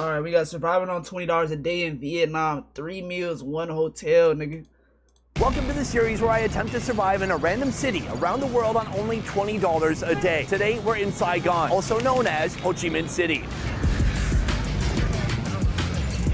Alright, we got surviving on $20 a day in Vietnam. 3 meals, 1 hotel, nigga. Welcome to the series where I attempt to survive in a random city around the world on only $20 a day. Today, we're in Saigon, also known as Ho Chi Minh City.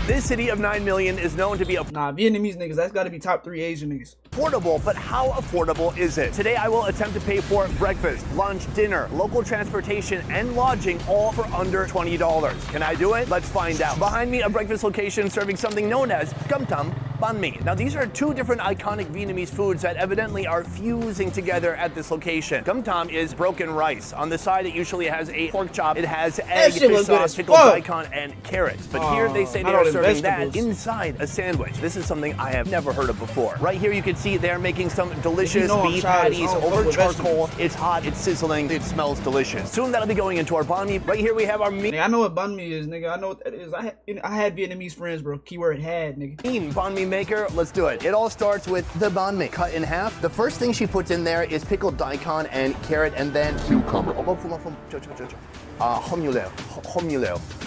This city of 9 million is known to be Vietnamese niggas, that's gotta be top 3 Asian niggas. affordable, but how affordable is it? Today I will attempt to pay for breakfast, lunch, dinner, local transportation, and lodging, all for under $20. Can I do it? Let's find out. Behind me, a breakfast location serving something known as cơm tấm banh mi. Now these are 2 different iconic Vietnamese foods that evidently are fusing together at this location. Cơm tấm is broken rice. On the side it usually has a pork chop. It has egg, fish sauce, pickled daikon, and carrots. But here they say they are serving that inside a sandwich. This is something I have never heard of before. Right here you can see they're making some delicious beef patties over charcoal. It's hot, it's sizzling, it smells delicious. Soon that'll be going into our banh mi. Right here we have our meat. Nigga, I know what banh mi is, nigga. I know what that is. I had Vietnamese friends, bro. Keyword had, nigga. Banh mi maker, let's do it. It all starts with the banh mi cut in half. The first thing she puts in there is pickled daikon and carrot and then cucumber.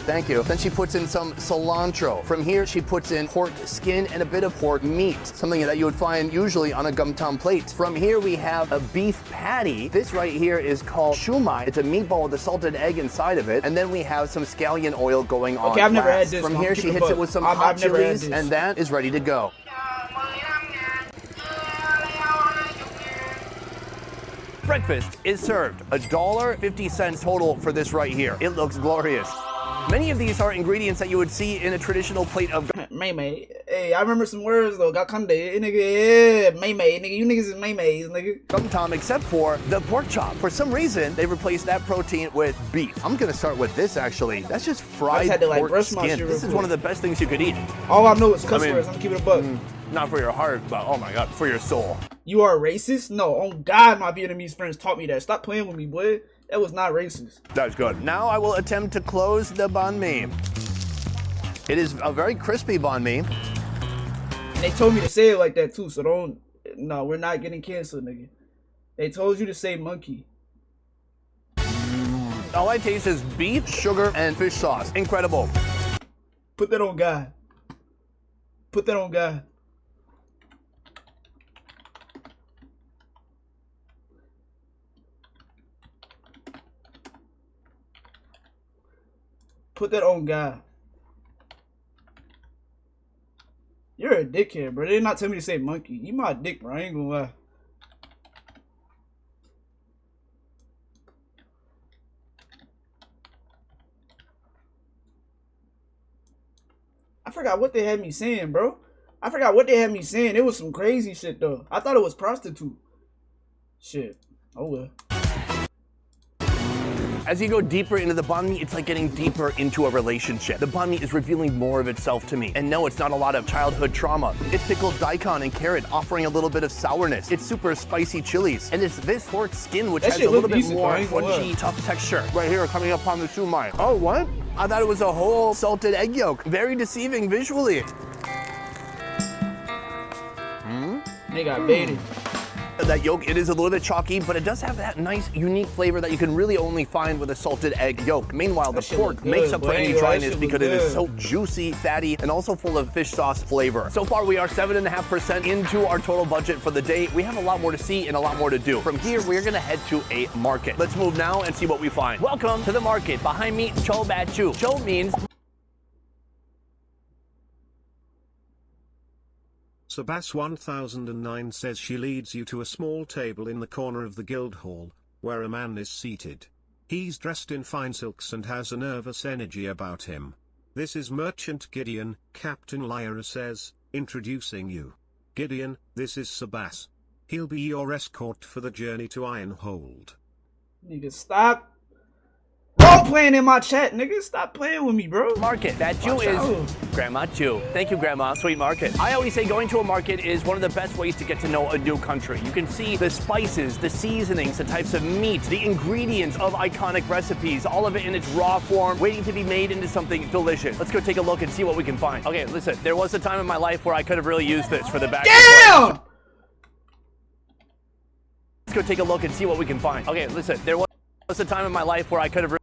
Thank you. Then she puts in some cilantro. From here, she puts in pork skin and a bit of pork meat, something that you would find usually on a cơm tấm plate. From here, we have a beef patty. This right here is called shumai. It's a meatball with a salted egg inside of it. And then we have some scallion oil going on. Okay, I've never had this. From here, she hits it with some hot chilies, and that is ready to go. Breakfast is served. $1.50 total for this right here. It looks glorious. Many of these are ingredients that you would see in a traditional plate of May. Hey, I remember some words though. Got Kande, nigga. Yeah, May. Nigga, you niggas is May, nigga. cơm tấm, except for the pork chop. For some reason, they replaced that protein with beef. I'm gonna start with this actually. That's just fried pork skin. This is one of the best things you could eat. All I know is cuss words. I'm keeping it a buck. Not for your heart, but oh my god, for your soul. You are racist? No, on God, my Vietnamese friends taught me that. Stop playing with me, boy. That was not racist. That's good. Now I will attempt to close the banh mi. It is a very crispy banh mi. And they told me to say it like that too, so don't. No, we're not getting canceled, nigga. They told you to say monkey. All I taste is beef, sugar, and fish sauce. Incredible. Put that on God. Put that on God. Put that on God. You're a dickhead, bro. They did not tell me to say monkey. You my dick, bro. I ain't gonna lie. I forgot what they had me saying, bro. I forgot what they had me saying. It was some crazy shit, though. I thought it was prostitute. Shit. Oh, well. As you go deeper into the banh mi, it's like getting deeper into a relationship. The banh mi is revealing more of itself to me. And no, it's not a lot of childhood trauma. It's pickled daikon and carrot, offering a little bit of sourness. It's super spicy chilies. And it's this pork skin, which has a little bit more crunchy, tough texture. Right here, coming up on the shumai. Oh, what? I thought it was a whole salted egg yolk. Very deceiving visually. They got baited. That yolk, it is a little bit chalky, but it does have that nice, unique flavor that you can really only find with a salted egg yolk. Meanwhile, the pork makes up for any dryness because it is so juicy, fatty, and also full of fish sauce flavor. So far, we are 7.5% into our total budget for the day. We have a lot more to see and a lot more to do. From here, we're gonna head to a market. Let's move now and see what we find. Welcome to the market. Behind me, Cho Bat Chu. Cho means Sabas1009 says she leads you to a small table in the corner of the guild hall, where a man is seated. He's dressed in fine silks and has a nervous energy about him. This is Merchant Gideon, Captain Lyra says, introducing you. Gideon, this is Sabas. He'll be your escort for the journey to Ironhold. Nigga, stop. Don't playing in my chat, nigga. Stop playing with me, bro. Market. That Chu is Grandma Chu. Thank you, Grandma. Sweet market. I always say going to a market is one of the best ways to get to know a new country. You can see the spices, the seasonings, the types of meat, the ingredients of iconic recipes, all of it in its raw form, waiting to be made into something delicious. Let's go take a look and see what we can find. Okay, listen, there was a time in my life where I could have really used this for the back. Damn! Let's go take a look and see what we can find. Okay, listen, there was a time in my life where I could have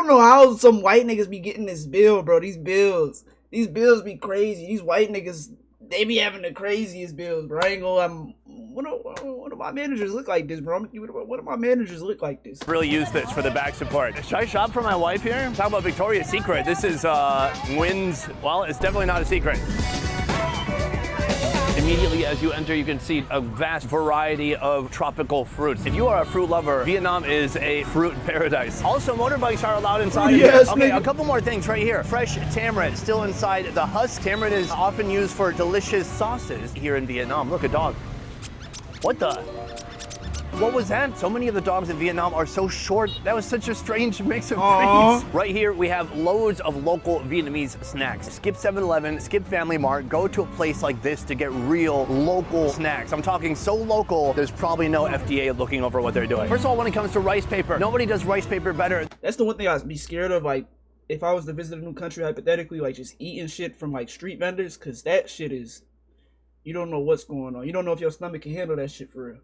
don't know how some white niggas be getting this bill, bro. These bills be crazy. These white niggas, they be having the craziest bills, bro. I ain't gonna. What do my managers look like this, bro? What do my managers look like this? Really use this for the back support. Should I shop for my wife here? Talk about Victoria's Secret. This is Wynn's. Well, it's definitely not a secret. Immediately as you enter, you can see a vast variety of tropical fruits. If you are a fruit lover, Vietnam is a fruit paradise. Also, motorbikes are allowed inside of yes, here. Okay, nigga. a couple more things right here. Fresh tamarind still inside the husk. Tamarind is often used for delicious sauces here in Vietnam. Look, a dog. What the? What was that? So many of the dogs in Vietnam are so short. That was such a strange mix of breeds. Right here, we have loads of local Vietnamese snacks. Skip 7-Eleven, skip Family Mart, go to a place like this to get real local snacks. I'm talking so local, there's probably no FDA looking over what they're doing. First of all, when it comes to rice paper, nobody does rice paper better. That's the one thing I'd be scared of, like, if I was to visit a new country, hypothetically, like, just eating shit from, like, street vendors, because that shit is, you don't know what's going on. You don't know if your stomach can handle that shit for real.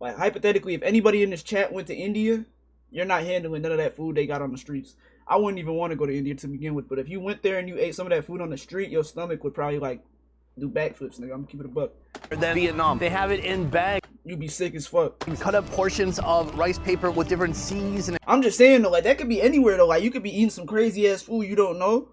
Like, hypothetically, if anybody in this chat went to India, you're not handling none of that food they got on the streets. I wouldn't even want to go to India to begin with, but if you went there and you ate some of that food on the street, your stomach would probably, like, do backflips, nigga. I'm gonna keep it a buck. Then Vietnam, they have it in bags. You'd be sick as fuck. You cut up portions of rice paper with different seeds. I'm just saying, though, like, that could be anywhere, though. Like, you could be eating some crazy-ass food you don't know,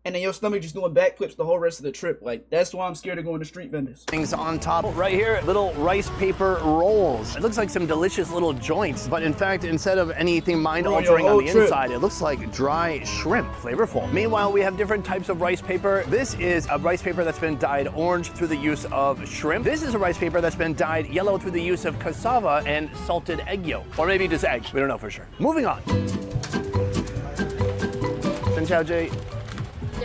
and then your stomach just doing backflips the whole rest of the trip. Like, that's why I'm scared of going to street vendors. Things on top. Right here, little rice paper rolls. It looks like some delicious little joints, but in fact, instead of anything mind-altering on the inside, it looks like dry shrimp, flavorful. Meanwhile, we have different types of rice paper. This is a rice paper that's been dyed orange through the use of shrimp. This is a rice paper that's been dyed yellow through the use of cassava and salted egg yolk. Or maybe just eggs, we don't know for sure. Moving on. Xin chào chị.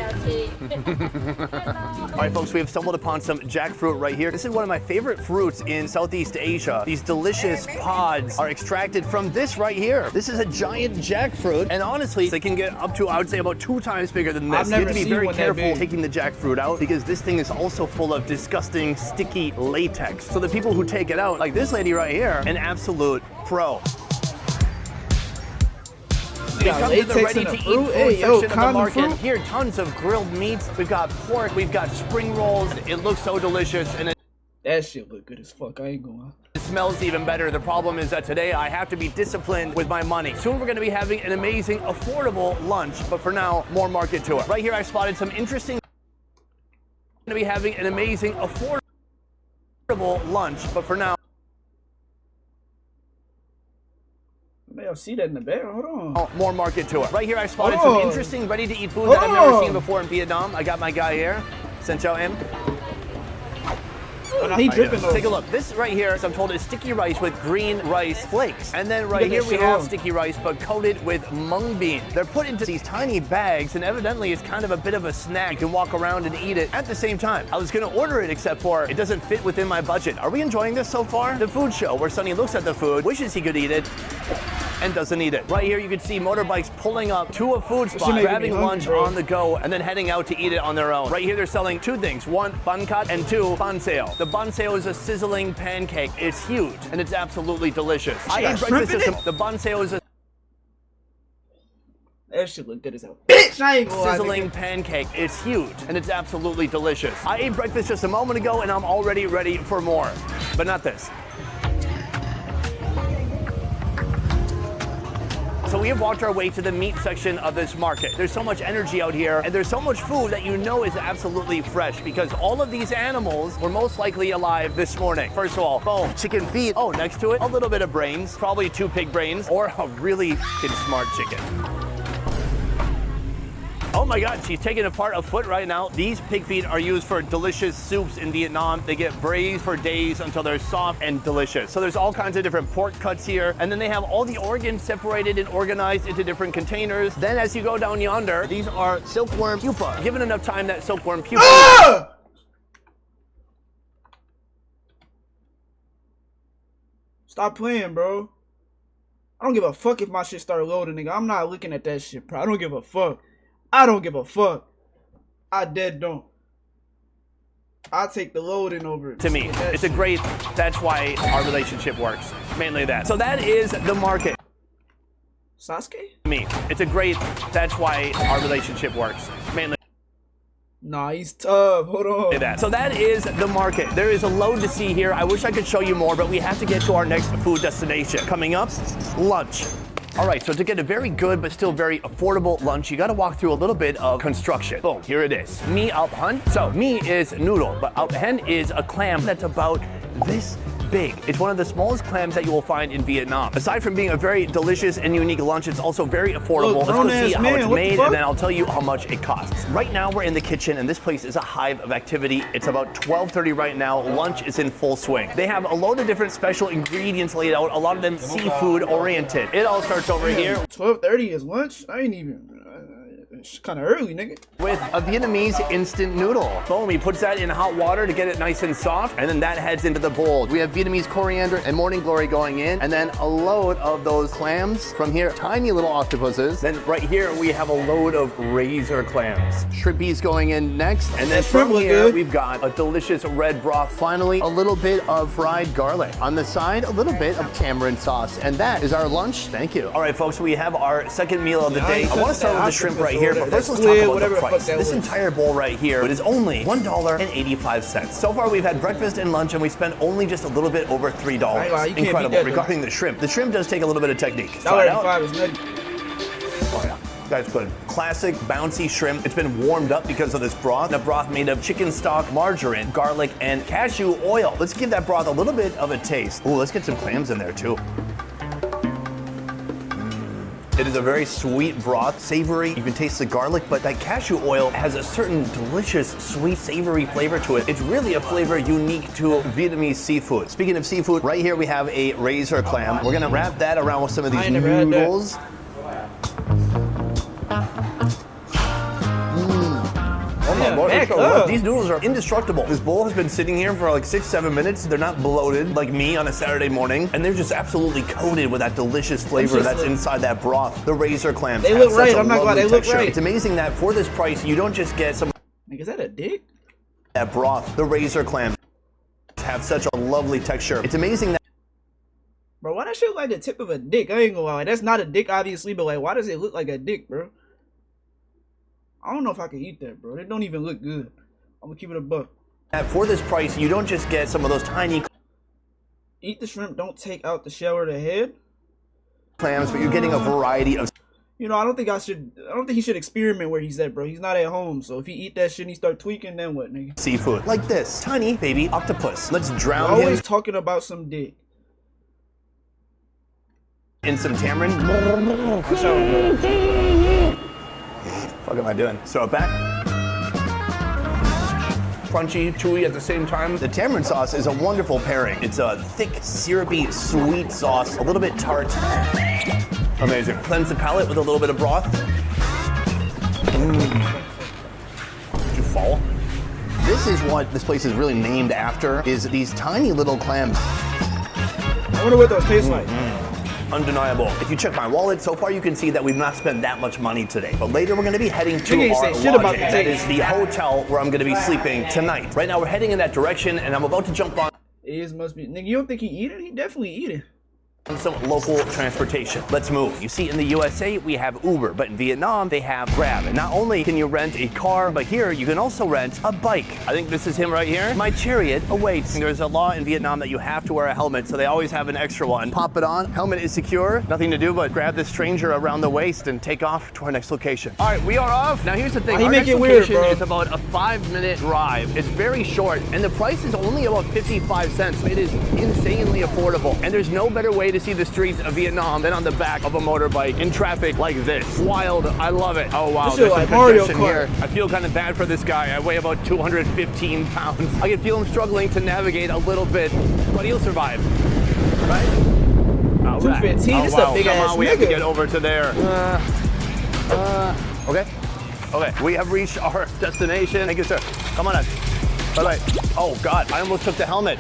All right, folks, we have stumbled upon some jackfruit right here. This is one of my favorite fruits in Southeast Asia. These delicious pods are extracted from this right here. This is a giant jackfruit, and honestly, they can get up to, I would say, about 2 times bigger than this. You have to be very careful taking the jackfruit out because this thing is also full of disgusting, sticky latex. So the people who take it out, like this lady right here, an absolute pro. We come to the ready-to-eat food section of the market. Here, tons of grilled meats. We've got pork. We've got spring rolls. It looks so delicious, and that shit look good as fuck. I ain't gonna lie. It smells even better. The problem is that today I have to be disciplined with my money. Soon we're going to be having an amazing, affordable lunch, but for now, more market to it. Right here, I spotted some interesting. Going to be having an amazing, affordable lunch, but for now. Maybe I'll see that in the back. Hold on. Oh, more market to it. Right here, I spotted some interesting ready-to-eat food that I've never seen before in Vietnam. I got my guy here. Xin chào em. Oh, no, he dripping though. Take a look. This right here, I'm told, is sticky rice with green rice flakes. And then right here we have sticky rice, but coated with mung bean. They're put into these tiny bags, and evidently it's kind of a bit of a snack. You can walk around and eat it at the same time. I was gonna order it, except for it doesn't fit within my budget. Are we enjoying this so far? The food show, where Sonny looks at the food, wishes he could eat it, and doesn't eat it. Right here, you can see motorbikes pulling up to a food spot, grabbing lunch on the go, and then heading out to eat it on their own. Right here, they're selling 2 things. 1, bun cut, and 2, bun sale. The bun sale is a sizzling pancake. It's huge, and it's absolutely delicious. I ate breakfast system. The bun sale is a that shit look good as hell. Bitch, I ain't gonna lie, sizzling pancake. It's huge, and it's absolutely delicious. I ate breakfast just a moment ago, and I'm already ready for more. But not this. So we have walked our way to the meat section of this market. There's so much energy out here, and there's so much food that you know is absolutely fresh because all of these animals were most likely alive this morning. First of all, boom, chicken feet. Oh, next to it, a little bit of brains, probably 2 pig brains, or a really f***ing smart chicken. Oh my God, she's taking apart a foot right now. These pig feet are used for delicious soups in Vietnam. They get braised for days until they're soft and delicious. So there's all kinds of different pork cuts here. And then they have all the organs separated and organized into different containers. Then as you go down yonder, these are silkworm pupa. Given enough time, that silkworm pupa. Ah! Stop playing, bro. I don't give a fuck if my shit start loading, nigga. I'm not looking at that shit, bro. I don't give a fuck. I don't give a fuck. I dead don't. I'll take the loading over it. To me, it's a great, that's why our relationship works. Mainly that. So that is the market. Sasuke? Me. It's a great, that's why our relationship works. Mainly. Nah, he's tough. Hold on. That. So that is the market. There is a load to see here. I wish I could show you more, but we have to get to our next food destination. Coming up, lunch. All right, so to get a very good but still very affordable lunch, you gotta walk through a little bit of construction. Boom, here it is. Mi ao hen. So mi is noodle, but ao hen is a clam that's about this big. It's one of the smallest clams that you will find in Vietnam. Aside from being a very delicious and unique lunch, it's also very affordable. Look, let's go see how it's what made, and then I'll tell you how much it costs. Right now, we're in the kitchen, and this place is a hive of activity. It's about 12:30 right now. Lunch is in full swing. They have a load of different special ingredients laid out, a lot of them seafood oriented. It all starts over here. 12:30 is lunch? I ain't even... It's kind of early, nigga. With a Vietnamese instant noodle. Boom, he puts that in hot water to get it nice and soft, and then that heads into the bowl. We have Vietnamese coriander and morning glory going in, and then a load of those clams from here, tiny little octopuses. Then right here, we have a load of razor clams. Shrimpies going in next, and then from here, we've got a delicious red broth. Finally, a little bit of fried garlic. On the side, a little bit of tamarind sauce, and that is our lunch. Thank you. All right, folks, we have our second meal of the day. I want to start with the shrimp right here. But first, let's talk about the price. This entire bowl right here, it is only $1.85. So far, we've had breakfast and lunch, and we spent only just a little bit over $3. Incredible. Regarding the shrimp does take a little bit of technique. $1.85 is nutty. Oh yeah, that's good. Classic bouncy shrimp. It's been warmed up because of this broth. A broth made of chicken stock, margarine, garlic, and cashew oil. Let's give that broth a little bit of a taste. Ooh, let's get some clams in there too. It is a very sweet broth, savory. You can taste the garlic, but that cashew oil has a certain delicious, sweet, savory flavor to it. It's really a flavor unique to Vietnamese seafood. Speaking of seafood, right here we have a razor clam. We're gonna wrap that around with some of these noodles. Oh my Lord, it's so good. These noodles are indestructible. This bowl has been sitting here for like 6-7 minutes. They're not bloated like me on a Saturday morning, and they're just absolutely coated with that delicious flavor that's inside that broth. The razor clams. They look right. I'm not glad they look right. It's amazing that for this price, you don't just get some. Is that a dick? That broth, the razor clams have such a lovely texture. It's amazing that. Bro, why that shit look like the tip of a dick? I ain't gonna lie. That's not a dick, obviously, but like, why does it look like a dick, bro? I don't know if I can eat that, bro. It don't even look good. I'm gonna keep it a buck. For this price, you don't just get some of those tiny. Eat the shrimp, don't take out the shell or the head. Clams, but you're getting a variety of. You know, I don't think he should experiment where he's at, bro. He's not at home, so if he eat that shit and he start tweaking, then what, nigga? Seafood. Like this. Tiny baby octopus. Let's drown him. Always talking about some dick. In some tamarind. What am I doing? Throw it back. Crunchy, chewy at the same time. The tamarind sauce is a wonderful pairing. It's a thick, syrupy, sweet sauce, a little bit tart. Amazing. Cleanse the palate with a little bit of broth. Did you fall? This is what this place is really named after, is these tiny little clams. I wonder what those taste like. Undeniable. If you check my wallet, so far you can see that we've not spent that much money today. But later we're going to be heading to our lodging. That is the hotel where I'm going to be sleeping tonight. Right now we're heading in that direction, and I'm about to jump on. It must be. Nigga, you don't think he eat it? He definitely eat it. Some local transportation. Let's move. You see, in the USA, we have Uber, but in Vietnam, they have Grab. And not only can you rent a car, but here you can also rent a bike. I think this is him right here. My chariot awaits. There's a law in Vietnam that you have to wear a helmet, so they always have an extra one. Pop it on. Helmet is secure. Nothing to do but grab this stranger around the waist and take off to our next location. All right, we are off. Now here's the thing. Our next location is about a 5-minute drive. It's very short, and the price is only about 55 cents. It is insanely affordable, and there's no better way to see the streets of Vietnam than on the back of a motorbike in traffic like this. Wild, I love it. Oh wow, there's some congestion here. I feel kind of bad for this guy. I weigh about 215 pounds. I can feel him struggling to navigate a little bit, but he'll survive. Right? All right. 215, oh, this wow. a big ass We nigga. have to get over to there. Okay. Okay, we have reached our destination. Thank you, sir. Come on in. Bye-bye. Oh God, I almost took the helmet.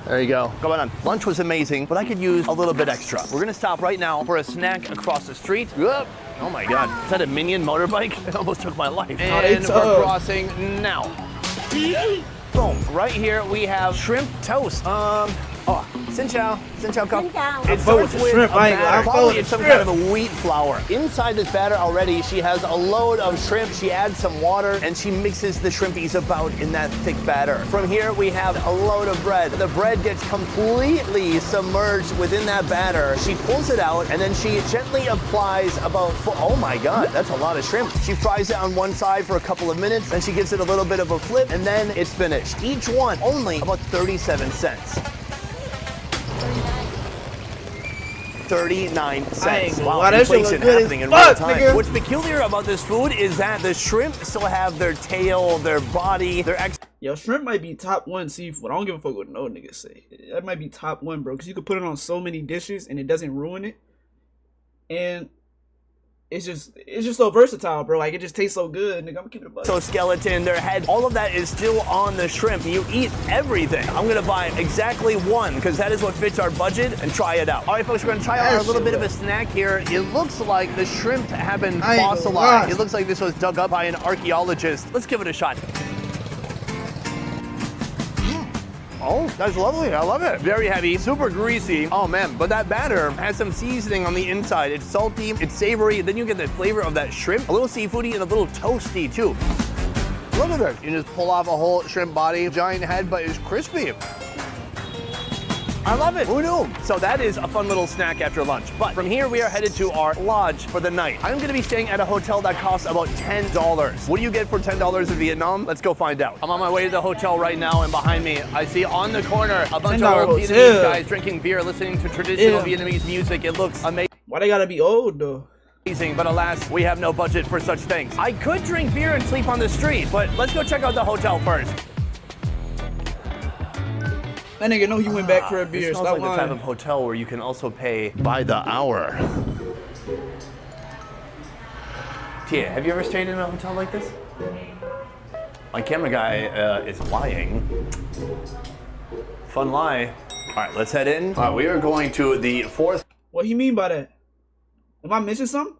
There you go. Come on. Lunch was amazing, but I could use a little bit extra. We're gonna stop right now for a snack across the street. Whoop. Oh my God, is that a Minion motorbike? It almost took my life. And we're crossing now. Boom, right here we have shrimp toast. Oh, xin chào. Xin chào cậu. Xin chào. It fuck with starts the with shrimp. a I ain't gonna- I batter. fuck Probably with it's the some kind shrimp. of a wheat flour. Inside this batter already, she has a load of shrimp. She adds some water and she mixes the shrimpies about in that thick batter. From here, we have a load of bread. The bread gets completely submerged within that batter. She pulls it out and then she gently applies about, oh my God, that's a lot of shrimp. She fries it on one side for a couple of minutes, then she gives it a little bit of a flip, and then it's finished. Each one only about 37 cents. 39 cents. Wow, Wow, that shit inflation look good as happening in fuck, real time. nigga. What's peculiar about this food is that the shrimp still have their tail, their body, their Yo, shrimp might be top 1 seafood. I don't give a fuck what no niggas say. That might be top 1, bro. Because you could put it on so many dishes and it doesn't ruin it. And it's just so versatile, bro. Like, it just tastes so good, nigga. I'm gonna keep it a buck. So skeleton, their head, all of that is still on the shrimp. You eat everything. I'm gonna buy exactly one because that is what fits our budget and try it out. All right, folks, we're gonna try out a little bit of a snack here. It looks like the shrimp have been fossilized. It looks like this was dug up by an archaeologist. Let's give it a shot. Oh, that's lovely. I love it. Very heavy, super greasy. Oh man, but that batter has some seasoning on the inside. It's salty, it's savory, then you get the flavor of that shrimp, a little seafoody and a little toasty too. Look at this. You just pull off a whole shrimp body, giant head, but it's crispy. I love it. Who knew? So that is a fun little snack after lunch. But from here, we are headed to our lodge for the night. I'm going to be staying at a hotel that costs about $10. What do you get for $10 in Vietnam? Let's go find out. I'm on my way to the hotel right now, and behind me, I see on the corner a bunch of old Vietnamese guys drinking beer, listening to traditional Vietnamese music. It looks amazing. Why they gotta be old, though? But alas, we have no budget for such things. I could drink beer and sleep on the street, but let's go check out the hotel first. That nigga know he went back for a beer. It smells Stop like the type lying. of hotel where you can also pay by the hour. Tia, have you ever stayed in a hotel like this? My camera guy is lying. Fun lie. All right, let's head in. All right, we are going to the 4th What you mean by that? Am I missing something?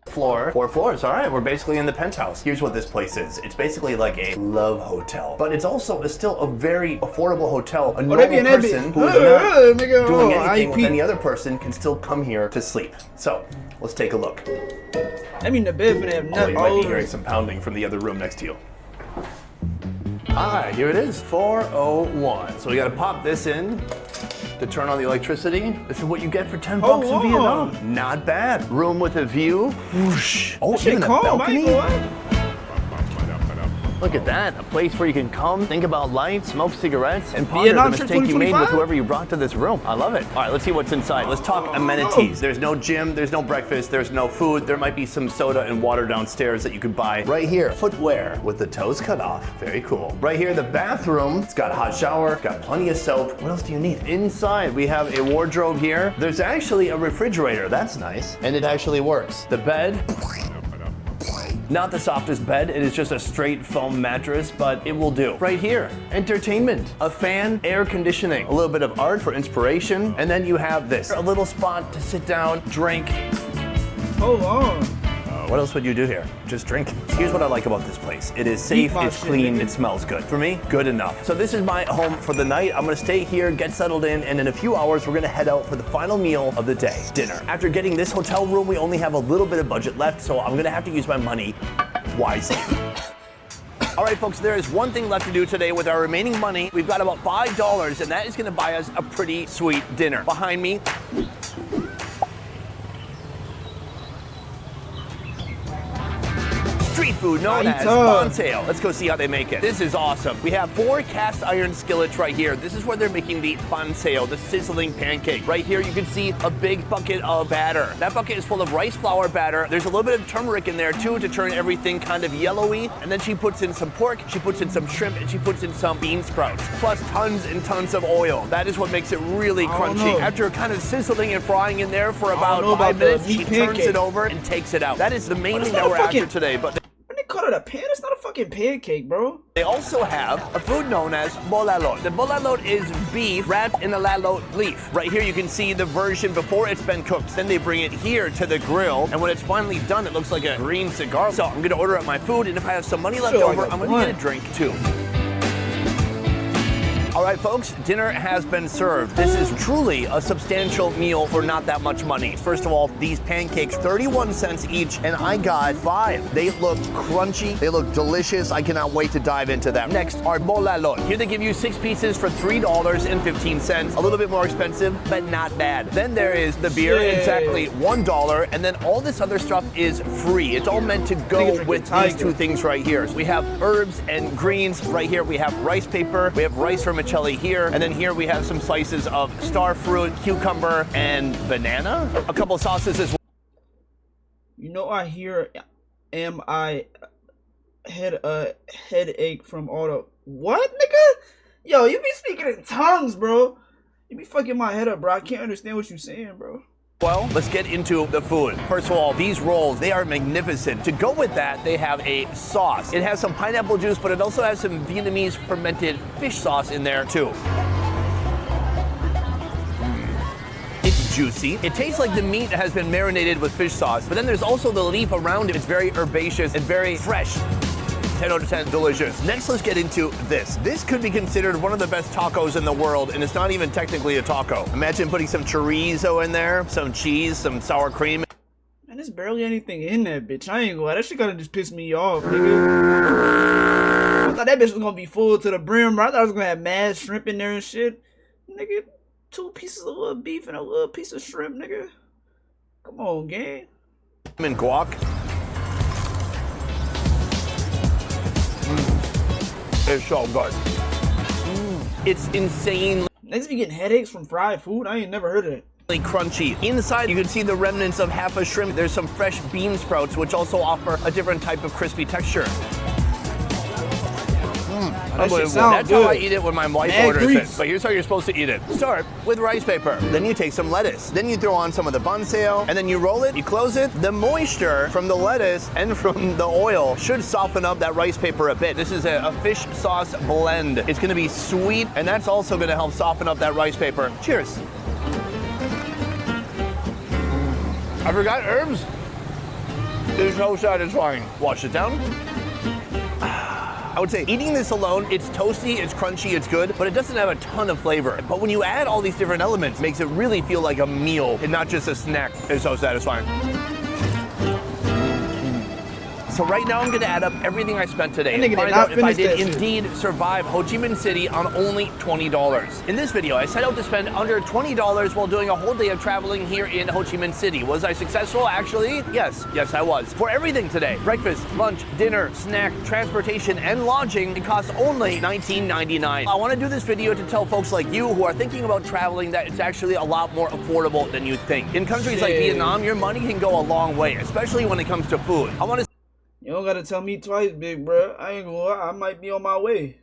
floor. 4 floors, all right, we're basically in the penthouse. Here's what this place is. It's basically like a love hotel, but it's also still a very affordable hotel. A normal person who is not doing anything with any other person can still come here to sleep. So, let's take a look. I mean, the bed finna have Oh, nothing you all might be over hearing it. some pounding from the other room next to you. Ah, here it is, 401. So we gotta pop this in to turn on the electricity. This is what you get for 10 bucks in Vietnam. Not bad. Room with a view. Whoosh. Oh, even a balcony. Look at that, a place where you can come, think about life, smoke cigarettes, and ponder the mistake you made with whoever you brought to this room. I love it. All right, let's see what's inside. Let's talk amenities. There's no gym, there's no breakfast, there's no food. There might be some soda and water downstairs that you could buy. Right here, footwear with the toes cut off. Very cool. Right here, the bathroom. It's got a hot shower, got plenty of soap. What else do you need? Inside, we have a wardrobe here. There's actually a refrigerator. That's nice. And it actually works. The bed. Not the softest bed, it is just a straight foam mattress, but it will do. Right here, entertainment, a fan, air conditioning, a little bit of art for inspiration, and then you have this, a little spot to sit down, drink. Hold on. What else would you do here? Just drink. Here's what I like about this place. It is safe, it's clean, it smells good. For me, good enough. So this is my home for the night. I'm gonna stay here, get settled in, and in a few hours, we're gonna head out for the final meal of the day, dinner. After getting this hotel room, we only have a little bit of budget left, so I'm gonna have to use my money wisely. All right, folks, there is one thing left to do today with our remaining money. We've got about $5, and that is gonna buy us a pretty sweet dinner. Behind me, street food known as bonsale. Let's go see how they make it. This is awesome. We have 4 cast iron skillets right here. This is where they're making the bonsale, the sizzling pancake. Right here, you can see a big bucket of batter. That bucket is full of rice flour batter. There's a little bit of turmeric in there too to turn everything kind of yellowy. And then she puts in some pork, she puts in some shrimp, and she puts in some bean sprouts, plus tons and tons of oil. That is what makes it really crunchy. After kind of sizzling and frying in there for about 5 minutes, she turns it over and takes it out. That is the main thing that we're after today. But they call it a pan? It's not a fucking pancake, bro. they also have a food known as bolalot. The bolalot is beef wrapped in a lalot leaf. Right here you can see the version before it's been cooked. Then they bring it here to the grill, and when it's finally done, it looks like a green cigar. So I'm gonna order up my food, and if I have some money left over, I'm gonna get a drink too. All right, folks, dinner has been served. This is truly a substantial meal for not that much money. First of all, these pancakes, 31 cents each, and I got 5. They look crunchy. They look delicious. I cannot wait to dive into them. Next are bolalon. Here they give you 6 pieces for $3.15. A little bit more expensive, but not bad. Then there is the beer, exactly $1, and then all this other stuff is free. It's all meant to go with these 2 things right here. So we have herbs and greens right here. We have rice paper. We have rice vermicelli here, and then here we have some slices of star fruit, cucumber, and banana. A couple sauces as well. You know, I hear, am I had a headache from all the what, nigga? Yo, you be speaking in tongues, bro. You be fucking my head up, bro. I can't understand what you're saying, bro. Well, let's get into the food. First of all, these rolls, they are magnificent. To go with that, they have a sauce. It has some pineapple juice, but it also has some Vietnamese fermented fish sauce in there too. It's juicy. It tastes like the meat has been marinated with fish sauce, but then there's also the leaf around it. It's very herbaceous and very fresh. 10 out of 10, delicious. Next, let's get into this. This could be considered one of the best tacos in the world, and it's not even technically a taco. Imagine putting some chorizo in there, some cheese, some sour cream. Man, there's barely anything in that bitch. I ain't gonna lie. That shit kinda just pissed me off, nigga. I thought that bitch was gonna be full to the brim, bro. I thought I was gonna have mad shrimp in there and shit. Nigga, 2 pieces of little beef and a little piece of shrimp, nigga. Come on, gang. And guac. It's so good. It's insane. Niggas be getting headaches from fried food? I ain't never heard of that. Crunchy. Inside, you can see the remnants of half a shrimp. There's some fresh bean sprouts, which also offer a different type of crispy texture. That's how I eat it when my wife orders it. But here's how you're supposed to eat it. Start with rice paper. Then you take some lettuce. Then you throw on some of the banseo, and then you roll it, you close it. The moisture from the lettuce and from the oil should soften up that rice paper a bit. This is a fish sauce blend. It's gonna be sweet, and that's also gonna help soften up that rice paper. Cheers. I forgot herbs. It's so satisfying. Wash it down. I would say eating this alone, it's toasty, it's crunchy, it's good, but it doesn't have a ton of flavor. But when you add all these different elements, it makes it really feel like a meal and not just a snack. It's so satisfying. So right now I'm gonna add up everything I spent today and find out if I did indeed survive Ho Chi Minh City on only $20. In this video, I set out to spend under $20 while doing a whole day of traveling here in Ho Chi Minh City. Was I successful? Actually, yes, I was. For everything today, breakfast, lunch, dinner, snack, transportation, and lodging, it costs only $19.99. I wanna do this video to tell folks like you who are thinking about traveling that it's actually a lot more affordable than you think. In countries like Vietnam, your money can go a long way, especially when it comes to food. You don't gotta tell me twice, big bro. I ain't gonna lie, I might be on my way.